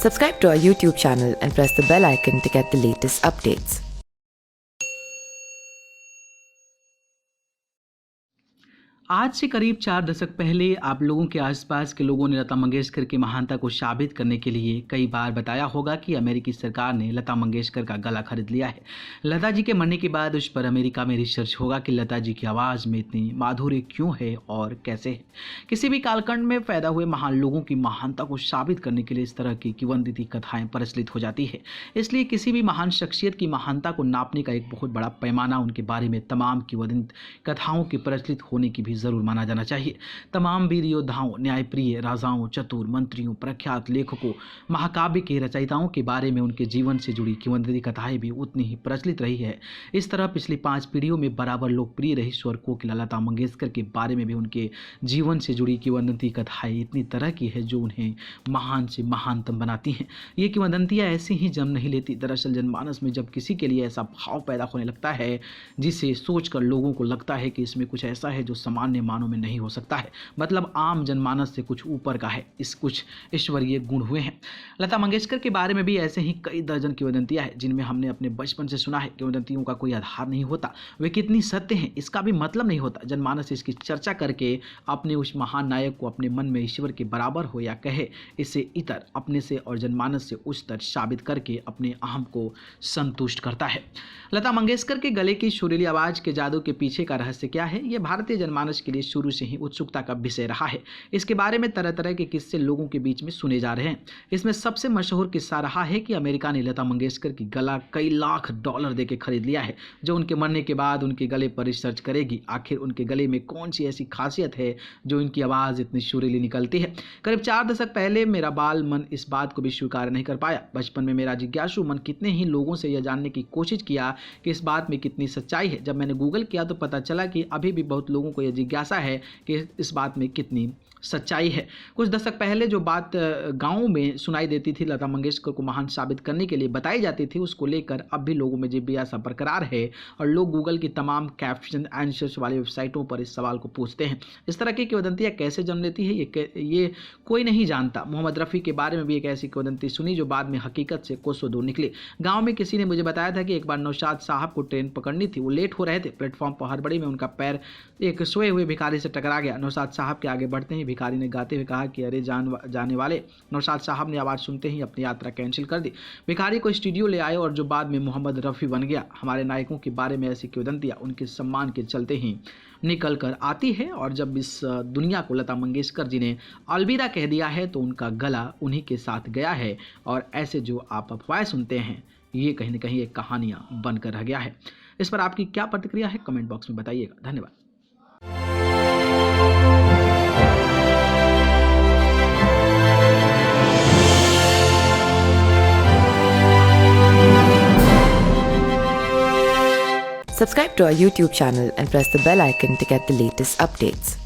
Subscribe to our YouTube channel and press the bell icon to get the latest updates. आज से करीब 4 दशक पहले आप लोगों के आसपास के लोगों ने लता मंगेशकर की महानता को साबित करने के लिए कई बार बताया होगा कि अमेरिकी सरकार ने लता मंगेशकर का गला खरीद लिया है। लता जी के मरने के बाद उस पर अमेरिका में रिसर्च होगा कि लता जी की आवाज़ में इतनी माधुर्य क्यों है और कैसे है। किसी भी कालखंड में पैदा हुए महान लोगों की महानता को साबित करने के लिए इस तरह की किंवदंती कथाएं प्रचलित हो जाती है। इसलिए किसी भी महान शख्सियत की महानता को नापने का एक बहुत बड़ा पैमाना उनके बारे में तमाम किंवदंती कथाओं के प्रचलित होने की भी जरूर माना जाना चाहिए। तमाम वीर योद्धाओं, न्यायप्रिय राजाओं, चतुर मंत्रियों, प्रख्यात लेखकों, महाकाव्य के रचयिताओं के बारे में उनके जीवन से जुड़ी किंवदंती कथाएं भी उतनी ही प्रचलित रही है। इस तरह पिछली 5 पीढ़ियों में बराबर लोकप्रिय रही स्वर कोकिला लता मंगेशकर के बारे में भी उनके जीवन से जुड़ी किंवदंती कथाएं इतनी तरह की है जो उन्हें महान से महानतम बनाती हैं। ये किंवदंतियां ऐसी ही जन्म नहीं लेती। दरअसल जनमानस में जब किसी के लिए ऐसा भाव पैदा होने लगता है जिसे सोचकर लोगों को लगता है कि इसमें कुछ ऐसा है जो सामान्य मानव में नहीं हो सकता है, मतलब आम जनमानस से कुछ ऊपर का है, इस कुछ ईश्वरीय गुण हुए हैं। लता मंगेशकर के बारे में भी ऐसे ही कई दर्जन किंवदंतियां हैं जिनमें हमने अपने बचपन से सुना है। किंवदंतियों का कोई आधार नहीं होता, वे कितनी सत्य हैं इसका भी मतलब नहीं होता। जनमानस इसकी चर्चा करके अपने उस महान नायक को अपने मन में ईश्वर के बराबर हो या कहे, इससे इतर अपने से और जनमानस से उच्चतर साबित करके अपने अहम को संतुष्ट करता है। लता मंगेशकर के गले की सुरीली आवाज़ के जादू के पीछे का रहस्य क्या है, यह भारतीय जनमानस के लिए शुरू से ही उत्सुकता का विषय रहा है। इसके बारे में तरह तरह के किस्से लोगों के बीच में सुने जा रहे हैं। इसमें सबसे मशहूर किस्सा रहा है कि अमेरिका ने लता मंगेशकर की गला कई लाख डॉलर देकर खरीद लिया है, जो उनके मरने के बाद उनके गले पर रिसर्च करेगी। आखिर उनके गले में कौन सी ऐसी खासियत है जो इनकी आवाज़ इतनी सुरीली निकलती है। करीब 4 दशक पहले मेरा बाल मन इस बात को भी स्वीकार नहीं कर पाया। बचपन में मेरा जिज्ञासु मन कितने ही लोगों से यह जानने की कोशिश किया कि इस बात में कितनी सच्चाई है। जब मैंने गूगल किया तो पता चला कि अभी भी बहुत लोगों को यह जिज्ञासा है कि इस बात में कितनी सच्चाई है। कुछ दशक पहले जो बात गाँव में सुनाई देती थी, लता मंगेशकर को महान साबित करने के लिए बताई जाती थी, उसको लेकर अब भी लोगों में जिज्ञासा बरकरार है और लोग गूगल की तमाम कैप्शन आंसर्स वाली वेबसाइटों पर इस सवाल को पूछते हैं। इस तरह की किंवदंतियाँ कैसे जन्म लेती है ये कोई नहीं जानता। मोहम्मद रफ़ी के बारे में भी एक ऐसी किंवदंती सुनी जो बाद में हकीकत से कोसों दूर निकली। गाँव में किसी ने मुझे बताया था कि एक बार नौशाद साहब को ट्रेन पकड़नी थी, वो लेट हो रहे थे। प्लेटफॉर्म पर हड़बड़ी में उनका पैर एक सोए हुए भिखारी से टकरा गया। नौशाद साहब के आगे बढ़ते ही भिखारी ने गाते हुए कहा कि अरे जाने वाले। नौशाद साहब ने आवाज़ सुनते ही अपनी यात्रा कैंसिल कर दी। भिखारी को स्टूडियो ले आए और जो बाद में मोहम्मद रफ़ी बन गया। हमारे नायकों के बारे में ऐसी किंवदंतियां उनके सम्मान के चलते ही निकल कर आती है और जब इस दुनिया को लता मंगेशकर जी ने अलविदा कह दिया है तो उनका गला उन्हीं के साथ गया है और ऐसे जो आप अफवाहें सुनते हैं ये कहीं ना कहीं एक कहानियाँ बनकर रह गया है। इस पर आपकी क्या प्रतिक्रिया है कमेंट बॉक्स में बताइएगा। धन्यवाद। Subscribe to our YouTube channel and press the bell icon to get the latest updates.